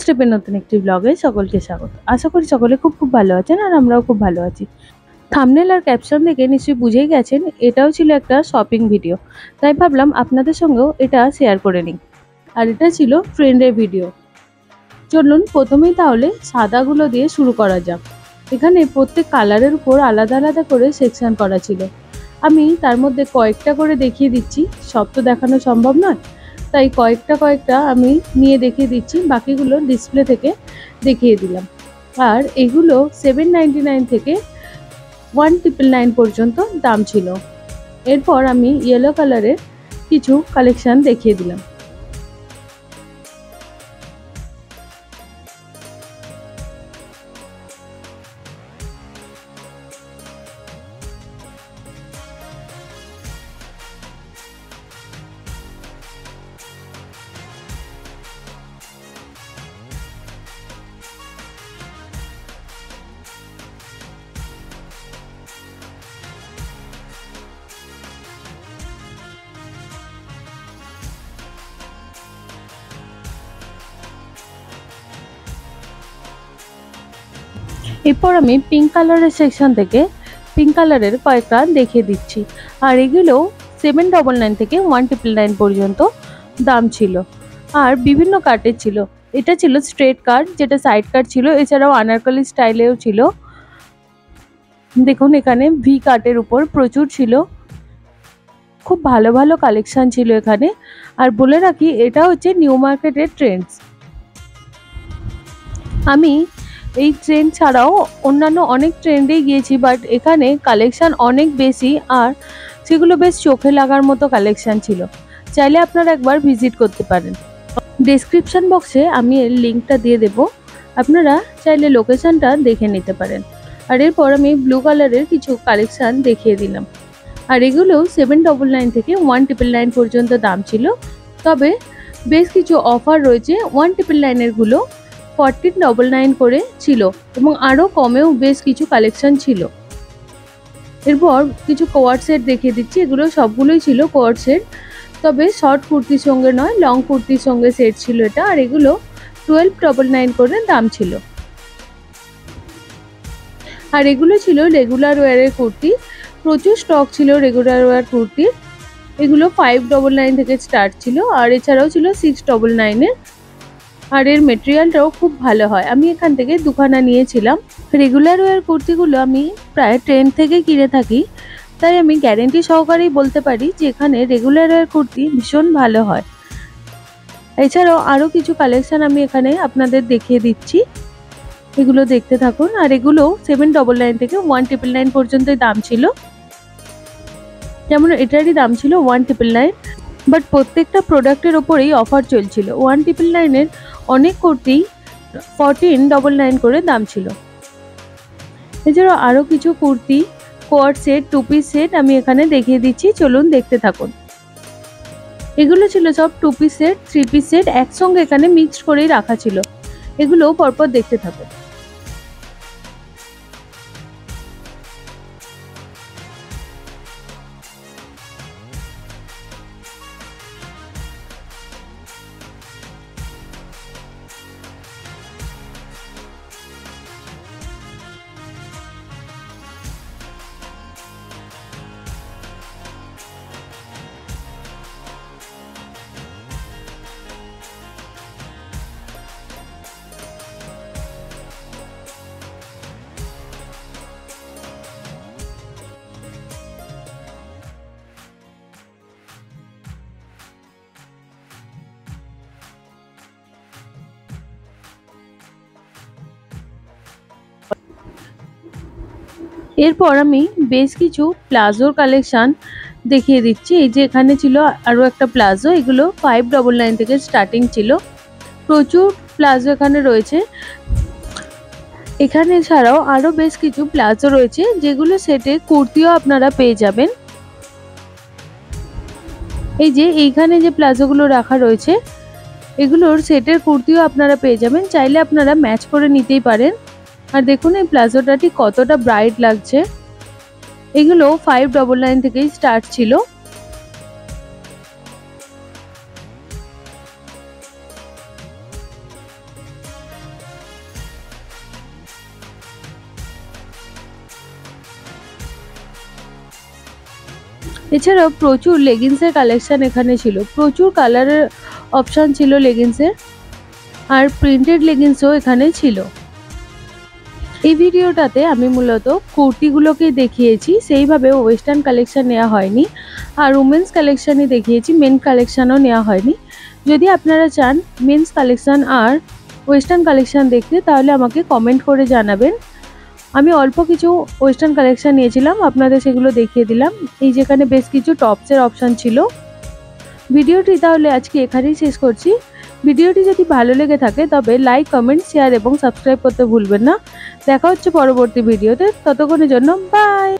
স্টেপের নতুন একটি ব্লগে সকলকে স্বাগত। আশা করি সকলে খুব খুব ভালো আছেন আর আমরাও খুব ভালো আছি। থাম্বনেল আর ক্যাপশন দেখে নিশ্চয়ই বুঝেই গেছেন এটাও ছিল একটা শপিং ভিডিও, তাই ভাবলাম আপনাদের সঙ্গেও এটা শেয়ার করে নিই। আর এটা ছিল ট্রেন্ডের ভিডিও। চলুন প্রথমেই তাহলে সাদাগুলো দিয়ে শুরু করা যাক। এখানে প্রত্যেক কালারের উপর আলাদা আলাদা করে সেকশন করা ছিল। আমি তার মধ্যে কয়েকটা করে দেখিয়ে দিচ্ছি, সব তো দেখানো সম্ভব নয়, তাই কয়েকটা আমি নিয়ে দেখিয়ে দিচ্ছি, বাকিগুলো ডিসপ্লে থেকে দেখিয়ে দিলাম। আর এগুলো 799 থেকে 1999 পর্যন্ত দাম ছিল। এরপর আমি ইয়েলো কালারের কিছু কালেকশন দেখিয়ে দিলাম। এরপর আমি পিঙ্ক কালারের সেকশন থেকে পিঙ্ক কালারের কয়েকটা দেখিয়ে দিচ্ছি। আর এগুলো 799 থেকে 1999 পর্যন্ত দাম ছিল। আর বিভিন্ন কাটের ছিল। এটা ছিল স্ট্রেট কাট, যেটা সাইড কাট ছিল, এছাড়াও আনারকলি স্টাইলেও ছিল। দেখুন এখানে ভি কাটের উপর প্রচুর ছিল। খুব ভালো ভালো কালেকশন ছিল এখানে। আর বলে রাখি, এটা হচ্ছে নিউ মার্কেটের ট্রেন্ডস। আমি এই ট্রেন্ড ছাড়াও অন্যান্য অনেক ট্রেন্ডেই গিয়েছি, বাট এখানে কালেকশান অনেক বেশি আর সেগুলো বেশ চোখে লাগার মতো কালেকশান ছিল। চাইলে আপনারা একবার ভিজিট করতে পারেন। ডেসক্রিপশন বক্সে আমি এর লিঙ্কটা দিয়ে দেব, আপনারা চাইলে লোকেশানটা দেখে নিতে পারেন। আর এরপর আমি ব্লু কালারের কিছু কালেকশান দেখিয়ে দিলাম। আর এগুলো 799 থেকে 1999 পর্যন্ত দাম ছিল, তবে বেশ কিছু অফার রয়েছে। 1999 1499 করে ছিল এবং আরও কমেও বেশ কিছু কালেকশন ছিল। এরপর কিছু কোয়ার্ড সেট দেখিয়ে দিচ্ছি। এগুলো সবগুলোই ছিল কোয়ার্ড সেট, তবে শর্ট কুর্তির সঙ্গে নয়, লং কুর্তির সঙ্গে সেট ছিল এটা। আর এগুলো 1299 করে দাম ছিল। আর এগুলো ছিল রেগুলার ওয়্যারের কুর্তি, প্রচুর স্টক ছিল রেগুলার ওয়্যার কুর্তির। এগুলো 599 থেকে স্টার্ট ছিল, আর এছাড়াও ছিল 699-এর। আর এর মেটেরিয়ালটাও খুব ভালো হয়। আমি এখান থেকে দুখানা নিয়েছিলাম। রেগুলার ওয়্যার কুর্তিগুলো আমি প্রায় ট্রেন্ড থেকে কিনে থাকি, তাই আমি গ্যারেন্টি সহকারেই বলতে পারি যে এখানে রেগুলার ওয়্যার কুর্তি ভীষণ ভালো হয়। এছাড়াও আরও কিছু কালেকশন আমি এখানে আপনাদের দেখিয়ে দিচ্ছি, এগুলো দেখতে থাকুন। আর এগুলো 799 থেকে 1999 পর্যন্ত দাম ছিল। যেমন এটারই দাম ছিল 1999, বাট প্রত্যেকটা প্রোডাক্টের ওপরেই অফার চলছিল। 1999-এর অনেক কুর্তি 1499 করে দাম ছিল। এছাড়াও আরও কিছু kurti, co-ord set, two piece set আমি এখানে দেখিয়ে দিচ্ছি, চলুন দেখতে থাকুন। এগুলো ছিল সব two piece set, three piece set একসঙ্গে এখানে মিক্সড করেই রাখা ছিল। এগুলো পরপর দেখতে থাকুন। এরপর আমি বেশ কিছু প্লাজোর কালেকশান দেখিয়ে দিচ্ছি। এই যে এখানে ছিল আরও একটা প্লাজো, এগুলো 599 থেকে স্টার্টিং ছিল। প্রচুর প্লাজো এখানে রয়েছে। এখানে ছাড়াও আরও বেশ কিছু প্লাজো রয়েছে, যেগুলো সেটে কুর্তিও আপনারা পেয়ে যাবেন। এই যে এইখানে যে প্লাজোগুলো রাখা রয়েছে, এগুলোর সেটের কুর্তিও আপনারা পেয়ে যাবেন, চাইলে আপনারা ম্যাচ করে নিতেই পারেন। আর দেখুন এই প্লাজোটা ঠিক কতটা ব্রাইট লাগছে। এগুলো 599 থেকেই স্টার্ট ছিল। এছাড়াও প্রচুর লেগিংসের কালেকশন এখানে ছিল, প্রচুর কালারের অপশান ছিল লেগিংসের, আর প্রিন্টেড লেগিংসও এখানে ছিল। এই ভিডিওটাতে আমি মূলত কুর্তিগুলোকে দেখিয়েছি, সেইভাবে ওয়েস্টার্ন কালেকশন নেওয়া হয়নি, আর উমেন্স কালেকশানই দেখিয়েছি, মেন কালেকশানও নেওয়া হয়নি। যদি আপনারা চান মেন্স কালেকশান আর ওয়েস্টার্ন কালেকশান দেখতে, তাহলে আমাকে কমেন্ট করে জানাবেন। আমি অল্প কিছু ওয়েস্টার্ন কালেকশান নিয়েছিলাম, আপনাদের সেগুলো দেখিয়ে দিলাম। এই যেখানে বেশ কিছু টপসের অপশান ছিল। ভিডিওটি তাহলে আজকে এখানেই শেষ করছি। ভিডিওটি যদি ভালো লেগে থাকে তবে লাইক, কমেন্ট, শেয়ার এবং সাবস্ক্রাইব করতে ভুলবেন না। দেখা হচ্ছে পরবর্তী ভিডিওতে, ততক্ষণের জন্য বাই।